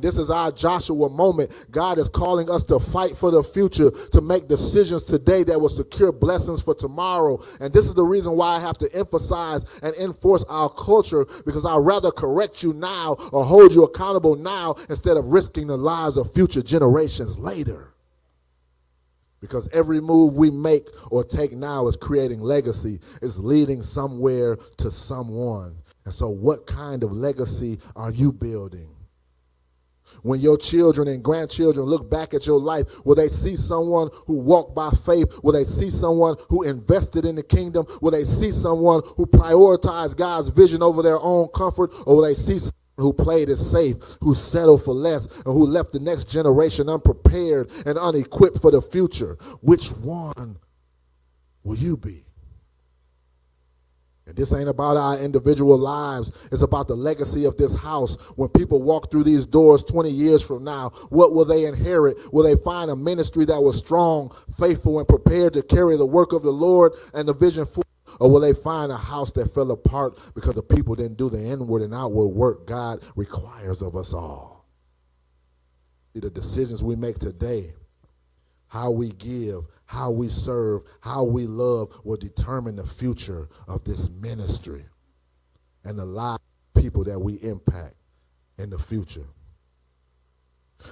this is our Joshua moment. God is calling us to fight for the future, to make decisions today that will secure blessings for tomorrow. And this is the reason why I have to emphasize and enforce our culture, because I'd rather correct you now or hold you accountable now instead of risking the lives of future generations later. Because every move we make or take now is creating legacy, is leading somewhere to someone. And so what kind of legacy are you building? When your children and grandchildren look back at your life, will they see someone who walked by faith? Will they see someone who invested in the kingdom? Will they see someone who prioritized God's vision over their own comfort? Or will they see someone who played it safe, who settled for less, and who left the next generation unprepared and unequipped for the future? Which one will you be? And this ain't about our individual lives. It's about the legacy of this house. When people walk through these doors 20 years from now, what will they inherit? Will they find a ministry that was strong, faithful, and prepared to carry the work of the Lord and the vision forward? Or will they find a house that fell apart because the people didn't do the inward and outward work God requires of us all? See, the decisions we make today, how we give, how we serve, how we love will determine the future of this ministry and the lives of people that we impact in the future.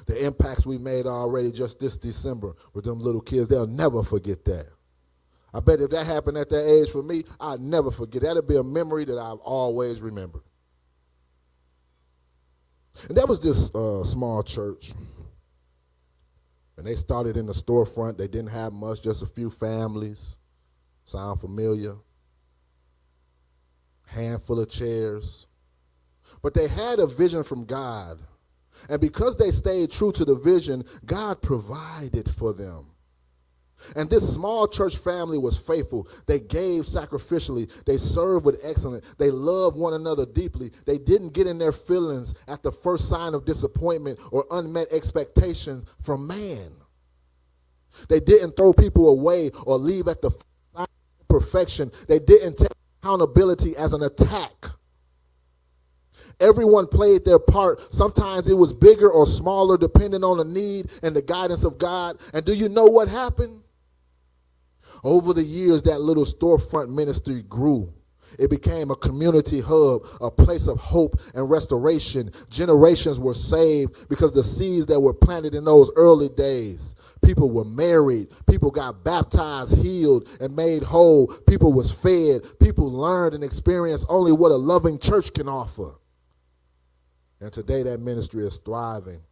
The impacts we made already just this December with them little kids, they'll never forget that. I bet if that happened at that age for me, I'd never forget. That'll be a memory that I've always remembered. And that was this small church. And they started in the storefront. They didn't have much, just a few families. Sound familiar? Handful of chairs. But they had a vision from God. And because they stayed true to the vision, God provided for them. And this small church family was faithful. They gave sacrificially. They served with excellence. They loved one another deeply. They didn't get in their feelings at the first sign of disappointment or unmet expectations from man. They didn't throw people away or leave at the sign of imperfection. They didn't take accountability as an attack. Everyone played their part. Sometimes it was bigger or smaller depending on the need and the guidance of God. And do you know what happened? Over the years, that little storefront ministry grew. It became a community hub, a place of hope and restoration. Generations were saved because the seeds that were planted in those early days. People were married. People got baptized, healed, and made whole. People was fed. People learned and experienced only what a loving church can offer. And today that ministry is thriving.